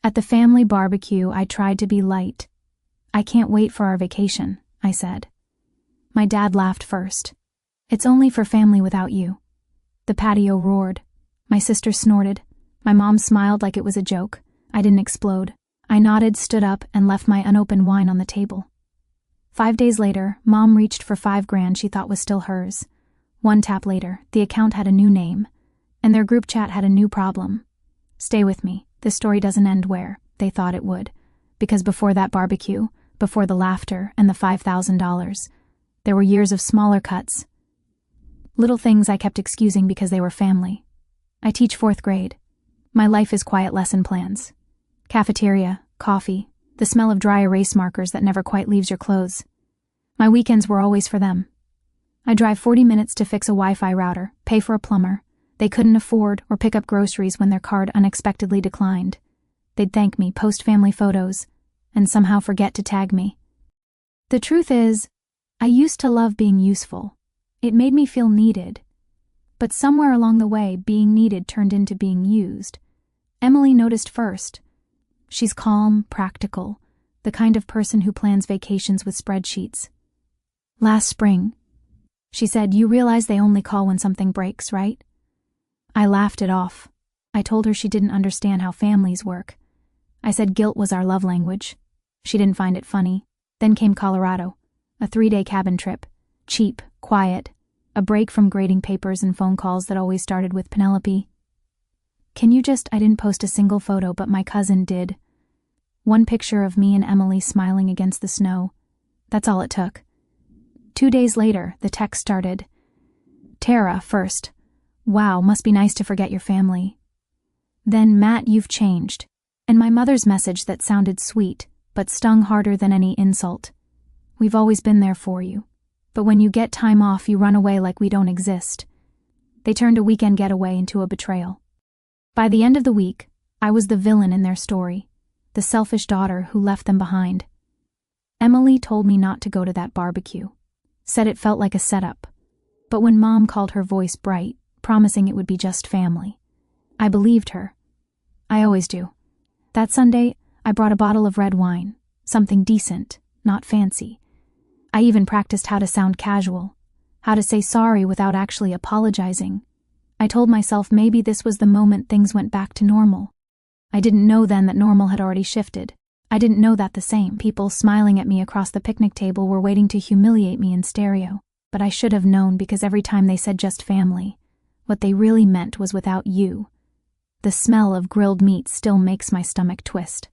At the family barbecue, I tried to be light. "I can't wait for our vacation," I said. My dad laughed first. "It's only for family without you." The patio roared. My sister snorted. My mom smiled like it was a joke. I didn't explode. I nodded, stood up, and left my unopened wine on the table. 5 days later, Mom reached for $5,000 she thought was still hers. One tap later, the account had a new name, and their group chat had a new problem. Stay with me. This story doesn't end where they thought it would, because before that barbecue, before the laughter and the $5,000, there were years of smaller cuts. Little things I kept excusing because they were family. I teach 4th grade. My life is quiet lesson plans. Cafeteria, coffee, the smell of dry erase markers that never quite leaves your clothes. My weekends were always for them. I drive 40 minutes to fix a Wi-Fi router, pay for a plumber. They couldn't afford or pick up groceries when their card unexpectedly declined. They'd thank me, post family photos, and somehow forget to tag me. The truth is, I used to love being useful. It made me feel needed. But somewhere along the way, being needed turned into being used. Emily noticed first. She's calm, practical, the kind of person who plans vacations with spreadsheets. Last spring, she said, "You realize they only call when something breaks, right?" I laughed it off. I told her she didn't understand how families work. I said guilt was our love language. She didn't find it funny. Then came Colorado, a 3-day cabin trip. Cheap, quiet, a break from grading papers and phone calls that always started with Penelope. I didn't post a single photo, but my cousin did. One picture of me and Emily smiling against the snow. That's all it took. 2 days later, the text started. Tara, first. "Wow, must be nice to forget your family." Then, "Matt, you've changed." And my mother's message that sounded sweet, but stung harder than any insult. "We've always been there for you. But when you get time off, you run away like we don't exist." They turned a weekend getaway into a betrayal. By the end of the week, I was the villain in their story, the selfish daughter who left them behind. Emily told me not to go to that barbecue, said it felt like a setup. But when Mom called her voice bright, promising it would be just family, I believed her. I always do. That Sunday, I brought a bottle of red wine, something decent, not fancy. I even practiced how to sound casual, how to say sorry without actually apologizing. I told myself maybe this was the moment things went back to normal. I didn't know then that normal had already shifted. I didn't know that the same people smiling at me across the picnic table were waiting to humiliate me in stereo. But I should have known, because every time they said just family, what they really meant was without you. The smell of grilled meat still makes my stomach twist.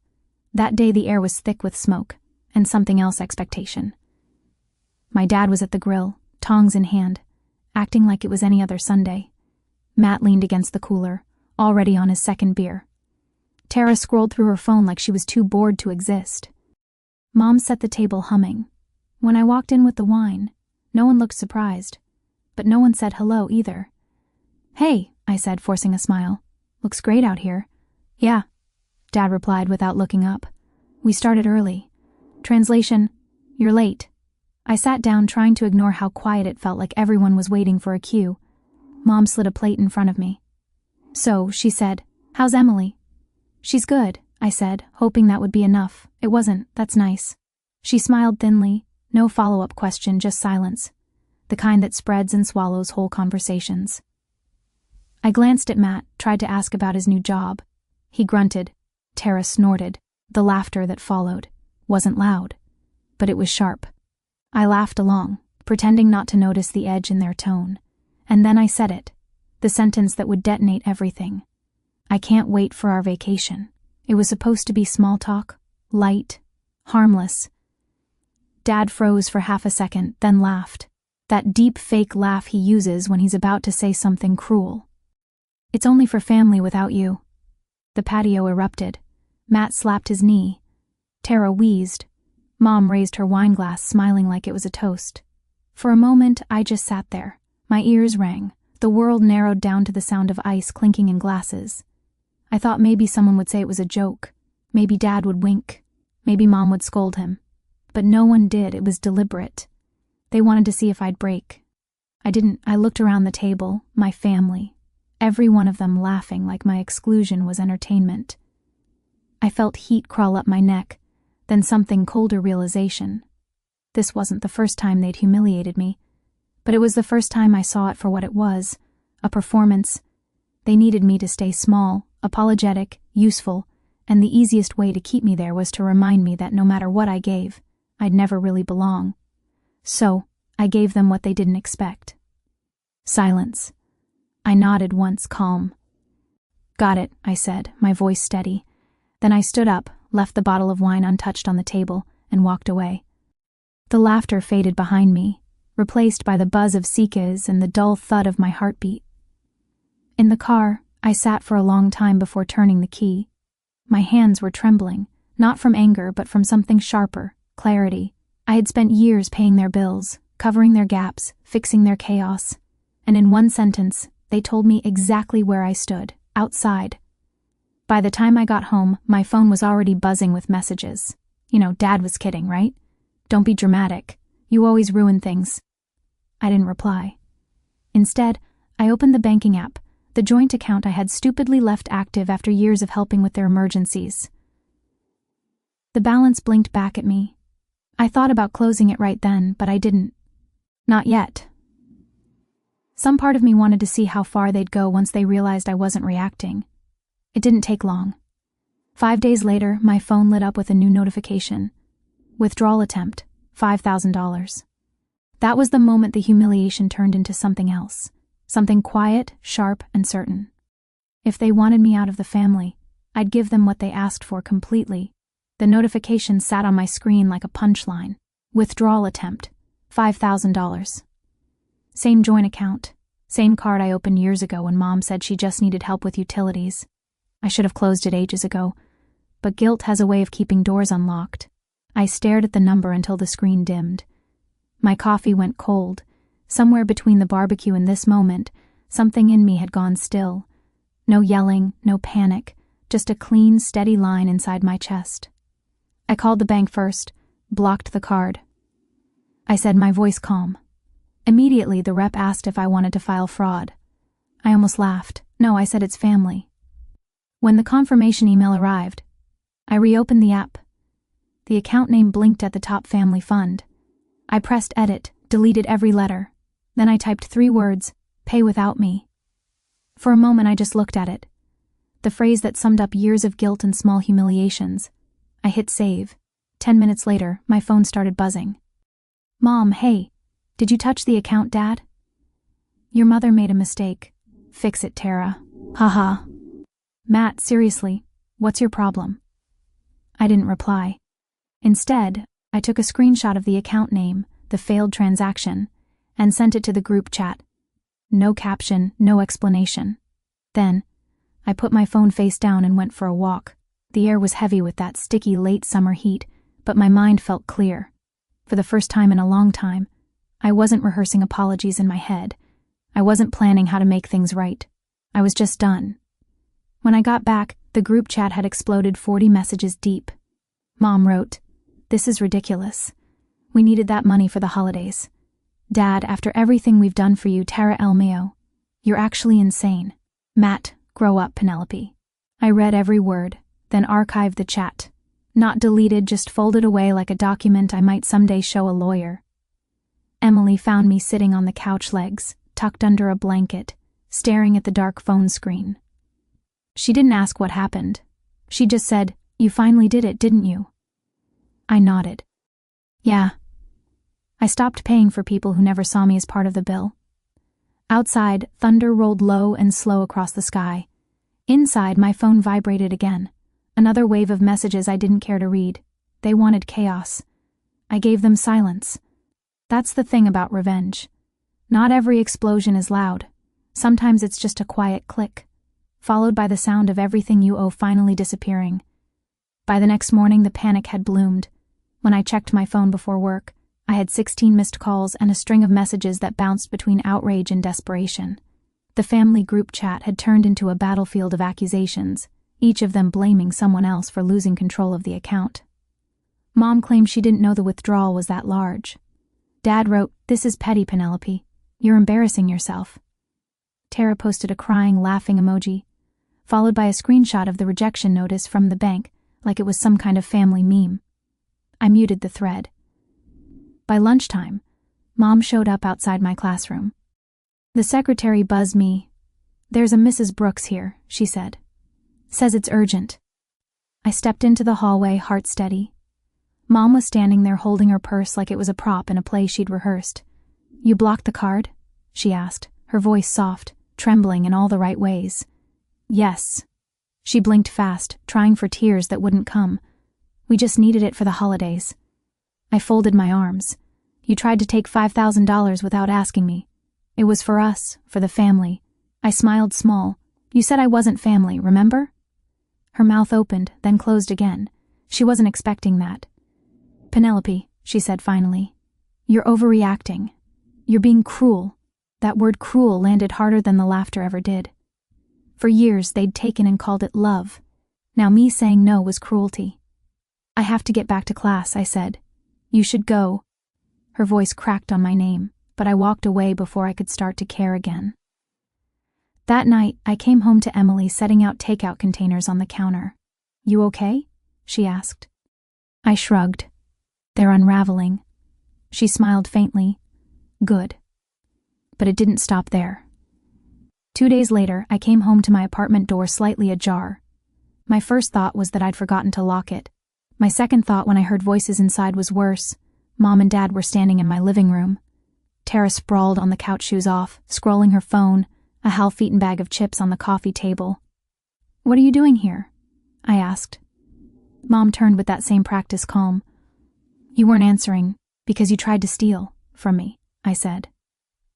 That day the air was thick with smoke, and something else expectation. My dad was at the grill, tongs in hand, acting like it was any other Sunday. Matt leaned against the cooler, already on his 2nd beer. Tara scrolled through her phone like she was too bored to exist. Mom set the table humming. When I walked in with the wine, no one looked surprised, but no one said hello either. "Hey," I said, forcing a smile. "Looks great out here." "Yeah," Dad replied without looking up. "We started early." Translation: "You're late." I sat down, trying to ignore how quiet it felt, like everyone was waiting for a cue. Mom slid a plate in front of me. "So," she said, "how's Emily?" "She's good," I said, hoping that would be enough. It wasn't. "That's nice." She smiled thinly. No follow-up question, just silence. The kind that spreads and swallows whole conversations. I glanced at Matt, tried to ask about his new job. He grunted. Tara snorted. The laughter that followed wasn't loud, but it was sharp. I laughed along, pretending not to notice the edge in their tone. And then I said it, the sentence that would detonate everything. "I can't wait for our vacation." It was supposed to be small talk, light, harmless. Dad froze for half a second, then laughed. That deep fake laugh he uses when he's about to say something cruel. "It's only for family without you." The patio erupted. Matt slapped his knee. Tara wheezed. Mom raised her wine glass, smiling like it was a toast. For a moment, I just sat there. My ears rang. The world narrowed down to the sound of ice clinking in glasses. I thought maybe someone would say it was a joke. Maybe Dad would wink. Maybe Mom would scold him. But no one did. It was deliberate. They wanted to see if I'd break. I didn't. I looked around the table, my family, every one of them laughing like my exclusion was entertainment. I felt heat crawl up my neck, then something colder realization. This wasn't the first time they'd humiliated me, but it was the first time I saw it for what it was, a performance. They needed me to stay small, apologetic, useful, and the easiest way to keep me there was to remind me that no matter what I gave, I'd never really belong. So, I gave them what they didn't expect. Silence. I nodded once, calm. Got it, I said, my voice steady. Then I stood up, left the bottle of wine untouched on the table, and walked away. The laughter faded behind me, replaced by the buzz of cicadas and the dull thud of my heartbeat. In the car, I sat for a long time before turning the key. My hands were trembling, not from anger but from something sharper, clarity. I had spent years paying their bills, covering their gaps, fixing their chaos, and in one sentence, they told me exactly where I stood, outside. By the time I got home, my phone was already buzzing with messages. Dad was kidding, right? Don't be dramatic. You always ruin things. I didn't reply. Instead, I opened the banking app, the joint account I had stupidly left active after years of helping with their emergencies. The balance blinked back at me. I thought about closing it right then, but I didn't. Not yet. Some part of me wanted to see how far they'd go once they realized I wasn't reacting. It didn't take long. 5 days later, my phone lit up with a new notification. Withdrawal attempt, $5,000. That was the moment the humiliation turned into something else. Something quiet, sharp, and certain. If they wanted me out of the family, I'd give them what they asked for completely. The notification sat on my screen like a punchline. Withdrawal attempt, $5,000. Same joint account, same card I opened years ago when Mom said she just needed help with utilities. I should have closed it ages ago, but guilt has a way of keeping doors unlocked. I stared at the number until the screen dimmed. My coffee went cold. Somewhere between the barbecue and this moment, something in me had gone still. No yelling, no panic, just a clean, steady line inside my chest. I called the bank first, blocked the card. I said, my voice calm. Immediately, the rep asked if I wanted to file fraud. I almost laughed. No, I said it's family. When the confirmation email arrived, I reopened the app. The account name blinked at the top, Family Fund. I pressed edit, deleted every letter. Then I typed 3 words, pay without me. For a moment I just looked at it. The phrase that summed up years of guilt and small humiliations. I hit save. 10 minutes later, my phone started buzzing. Mom, hey. Did you touch the account, Dad? Your mother made a mistake. Fix it, Tara. Haha. Matt, seriously, what's your problem? I didn't reply. Instead, I took a screenshot of the account name, the failed transaction, and sent it to the group chat. No caption, no explanation. Then, I put my phone face down and went for a walk. The air was heavy with that sticky late summer heat, but my mind felt clear. For the first time in a long time, I wasn't rehearsing apologies in my head. I wasn't planning how to make things right. I was just done. When I got back, the group chat had exploded 40 messages deep. Mom wrote, "This is ridiculous. We needed that money for the holidays. Dad, after everything we've done for you, Tara El Mayo, you're actually insane. Matt, grow up, Penelope." I read every word, then archived the chat. Not deleted, just folded away like a document I might someday show a lawyer. Emily found me sitting on the couch legs, tucked under a blanket, staring at the dark phone screen. She didn't ask what happened. She just said, "You finally did it, didn't you?" I nodded. Yeah. I stopped paying for people who never saw me as part of the bill. Outside, thunder rolled low and slow across the sky. Inside, my phone vibrated again. Another wave of messages I didn't care to read. They wanted chaos. I gave them silence. That's the thing about revenge. Not every explosion is loud. Sometimes it's just a quiet click, followed by the sound of everything you owe finally disappearing. By the next morning, the panic had bloomed. When I checked my phone before work, I had 16 missed calls and a string of messages that bounced between outrage and desperation. The family group chat had turned into a battlefield of accusations, each of them blaming someone else for losing control of the account. Mom claimed she didn't know the withdrawal was that large. Dad wrote, "This is petty, Penelope. You're embarrassing yourself." Tara posted a crying, laughing emoji, followed by a screenshot of the rejection notice from the bank, like it was some kind of family meme. I muted the thread. By lunchtime, Mom showed up outside my classroom. The secretary buzzed me. "There's a Mrs. Brooks here," she said. "Says it's urgent." I stepped into the hallway, heart steady. Mom was standing there holding her purse like it was a prop in a play she'd rehearsed. "You blocked the card?" she asked, her voice soft, trembling in all the right ways. "Yes." She blinked fast, trying for tears that wouldn't come. "We just needed it for the holidays." I folded my arms. "You tried to take $5,000 without asking me. It was for us, for the family." I smiled small. "You said I wasn't family, remember?" Her mouth opened, then closed again. She wasn't expecting that. "Penelope," she said finally, "you're overreacting. You're being cruel." That word cruel landed harder than the laughter ever did. For years, they'd taken and called it love. Now me saying no was cruelty. "I have to get back to class," I said. "You should go." Her voice cracked on my name, but I walked away before I could start to care again. That night, I came home to Emily setting out takeout containers on the counter. "You okay?" she asked. I shrugged. "They're unraveling." She smiled faintly. "Good." But it didn't stop there. 2 days later, I came home to my apartment door slightly ajar. My first thought was that I'd forgotten to lock it. My second thought when I heard voices inside was worse. Mom and Dad were standing in my living room. Tara sprawled on the couch, shoes off, scrolling her phone, a half-eaten bag of chips on the coffee table. "What are you doing here?" I asked. Mom turned with that same practice calm. "You weren't answering because you tried to steal from me," I said.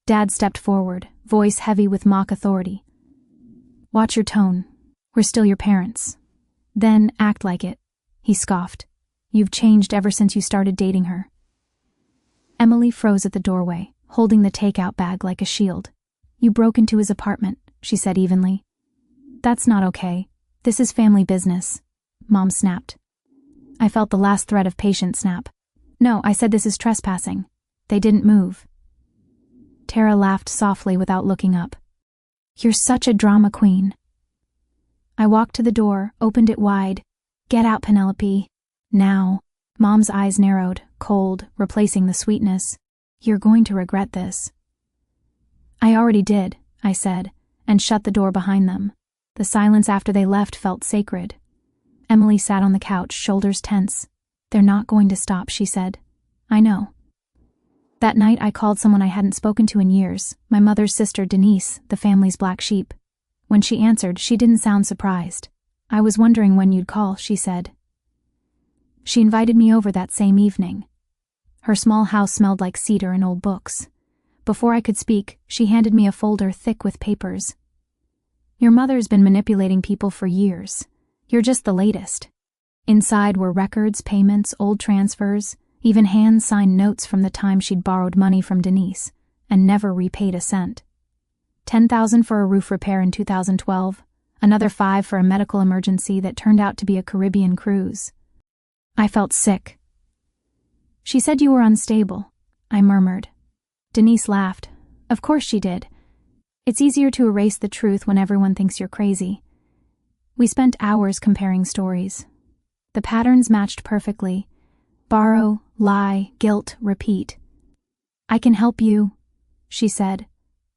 Dad stepped forward, voice heavy with mock authority. "Watch your tone. We're still your parents." "Then act like it," he scoffed. "You've changed ever since you started dating her." Emily froze at the doorway, holding the takeout bag like a shield. "You broke into his apartment," she said evenly. "That's not okay. This is family business," Mom snapped. I felt the last thread of patience snap. "No, I said this is trespassing." They didn't move. Tara laughed softly without looking up. "You're such a drama queen." I walked to the door, opened it wide. "Get out, Penelope. Now." Mom's eyes narrowed, cold, replacing the sweetness. "You're going to regret this." "I already did," I said, and shut the door behind them. The silence after they left felt sacred. Emily sat on the couch, shoulders tense. "They're not going to stop," she said. "I know." That night I called someone I hadn't spoken to in years, my mother's sister Denise, the family's black sheep. When she answered, she didn't sound surprised. "I was wondering when you'd call," she said. She invited me over that same evening. Her small house smelled like cedar and old books. Before I could speak, she handed me a folder thick with papers. "Your mother's been manipulating people for years. You're just the latest." Inside were records, payments, old transfers, even hand-signed notes from the time she'd borrowed money from Denise and never repaid a cent. $10,000 for a roof repair in 2012, another $5,000 for a medical emergency that turned out to be a Caribbean cruise. I felt sick. "She said you were unstable," I murmured. Denise laughed. "Of course she did. It's easier to erase the truth when everyone thinks you're crazy." We spent hours comparing stories. The patterns matched perfectly. Borrow, lie, guilt, repeat. "I can help you," she said,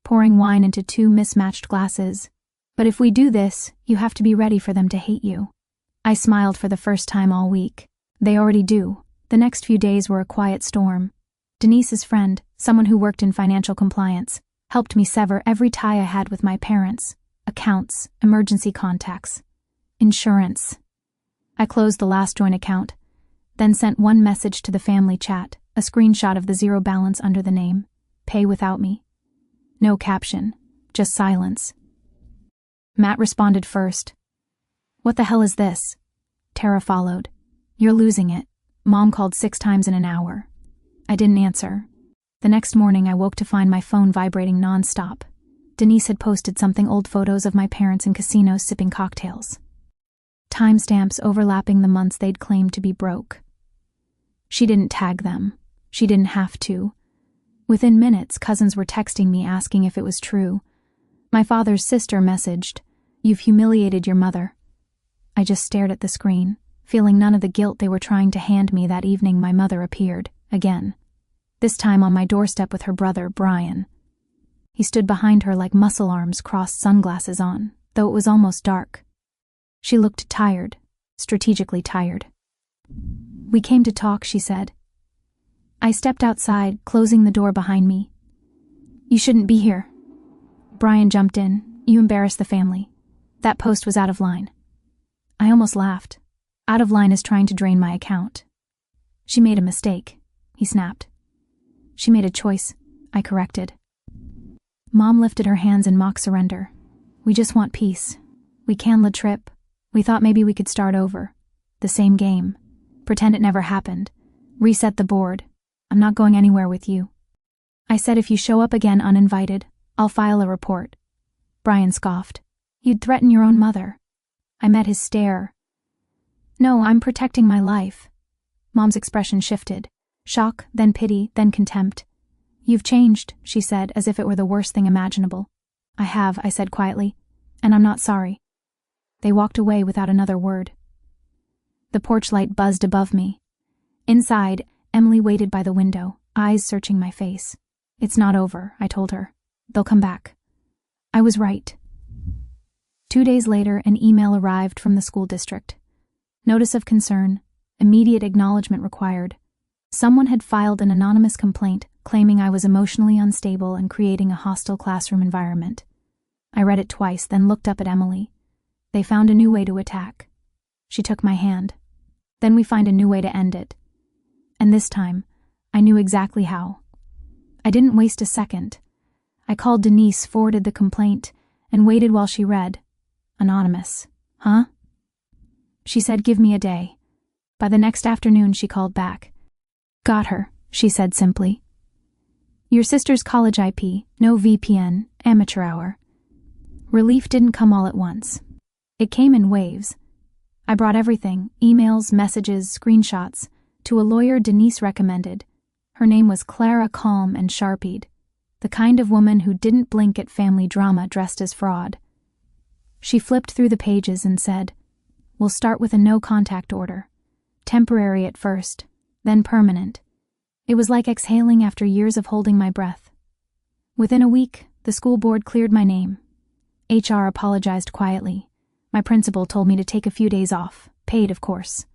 pouring wine into 2 mismatched glasses. "But if we do this, you have to be ready for them to hate you." I smiled for the first time all week. They already do. The next few days were a quiet storm. Denise's friend, someone who worked in financial compliance, helped me sever every tie I had with my parents. Accounts, emergency contacts, insurance. I closed the last joint account, then sent one message to the family chat, a screenshot of the zero balance under the name, "Pay without me." No caption, just silence. Matt responded first. "What the hell is this?" Tara followed. "You're losing it. Mom called 6 times in an hour." I didn't answer. The next morning I woke to find my phone vibrating nonstop. Denise had posted something, old photos of my parents in casinos sipping cocktails. Timestamps overlapping the months they'd claimed to be broke. She didn't tag them. She didn't have to. Within minutes, cousins were texting me asking if it was true. My father's sister messaged, "You've humiliated your mother." I just stared at the screen, Feeling none of the guilt they were trying to hand me that evening, my mother appeared, again. This time on my doorstep with her brother, Brian. He stood behind her like muscle arms crossed, sunglasses on, though it was almost dark. She looked tired, strategically tired. "We came to talk," she said. I stepped outside, closing the door behind me. "You shouldn't be here." Brian jumped in. "You embarrassed the family. That post was out of line." I almost laughed. "Out of line is trying to drain my account." "She made a mistake," he snapped. "She made a choice," I corrected. Mom lifted her hands in mock surrender. "We just want peace. We canned the trip. We thought maybe we could start over. The same game. Pretend it never happened. Reset the board. I'm not going anywhere with you." I said, "If you show up again uninvited, I'll file a report." Brian scoffed. "You'd threaten your own mother." I met his stare. "No, I'm protecting my life." Mom's expression shifted. Shock, then pity, then contempt. "You've changed," she said, as if it were the worst thing imaginable. "I have," I said quietly, "and I'm not sorry." They walked away without another word. The porch light buzzed above me. Inside, Emily waited by the window, eyes searching my face. "It's not over," I told her. "They'll come back." I was right. 2 days later, an email arrived from the school district. Notice of concern, immediate acknowledgement required. Someone had filed an anonymous complaint claiming I was emotionally unstable and creating a hostile classroom environment. I read it twice, then looked up at Emily. They found a new way to attack. She took my hand. Then we find a new way to end it. And this time, I knew exactly how. I didn't waste a second. I called Denise, forwarded the complaint, and waited while she read. Anonymous. Huh? She said, "Give me a day." By the next afternoon, she called back. "Got her," she said simply. "Your sister's college IP, no VPN, amateur hour." Relief didn't come all at once. It came in waves. I brought everything, emails, messages, screenshots, to a lawyer Denise recommended. Her name was Clara, calm and sharpied, the kind of woman who didn't blink at family drama dressed as fraud. She flipped through the pages and said, "We'll start with a no-contact order. Temporary at first, then permanent." It was like exhaling after years of holding my breath. Within a week, the school board cleared my name. HR apologized quietly. My principal told me to take a few days off, paid of course.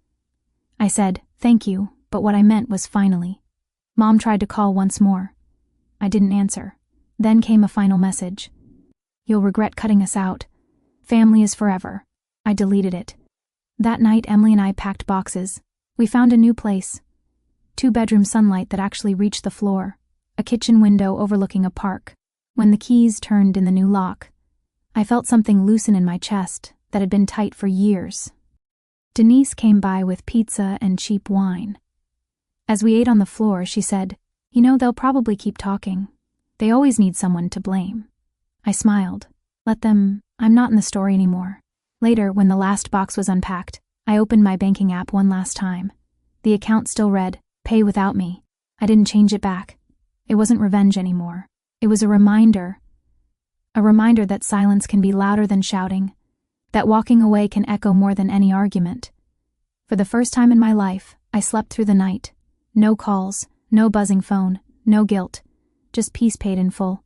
I said, "Thank you," but what I meant was finally. Mom tried to call once more. I didn't answer. Then came a final message. "You'll regret cutting us out. Family is forever." I deleted it. That night, Emily and I packed boxes. We found a new place. 2-bedroom sunlight that actually reached the floor. A kitchen window overlooking a park. When the keys turned in the new lock, I felt something loosen in my chest that had been tight for years. Denise came by with pizza and cheap wine. As we ate on the floor, she said, "You know, they'll probably keep talking. They always need someone to blame." I smiled. "Let them. I'm not in the story anymore." Later, when the last box was unpacked, I opened my banking app one last time. The account still read, "Pay without me." I didn't change it back. It wasn't revenge anymore. It was a reminder. A reminder that silence can be louder than shouting, that walking away can echo more than any argument. For the first time in my life, I slept through the night. No calls, no buzzing phone, no guilt, just peace paid in full.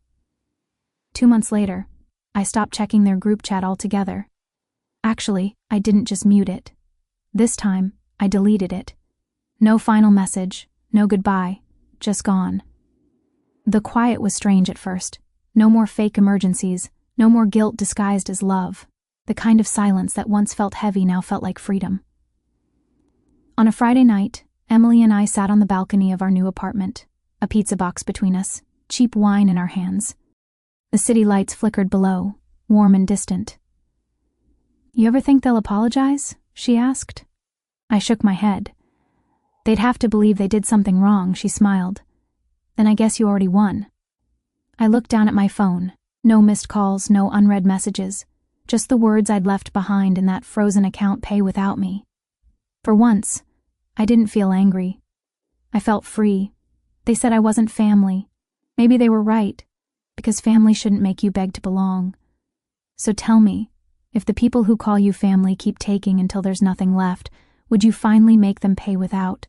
2 months later, I stopped checking their group chat altogether. Actually, I didn't just mute it. This time, I deleted it. No final message, no goodbye, just gone. The quiet was strange at first. No more fake emergencies, no more guilt disguised as love. The kind of silence that once felt heavy now felt like freedom. On a Friday night, Emily and I sat on the balcony of our new apartment, a pizza box between us, cheap wine in our hands. The city lights flickered below, warm and distant. "You ever think they'll apologize?" she asked. I shook my head. "They'd have to believe they did something wrong," she smiled. "Then I guess you already won." I looked down at my phone. No missed calls, no unread messages. Just the words I'd left behind in that frozen account, "Pay without me." For once, I didn't feel angry. I felt free. They said I wasn't family. Maybe they were right, because family shouldn't make you beg to belong. So tell me, if the people who call you family keep taking until there's nothing left, Would you finally make them pay without?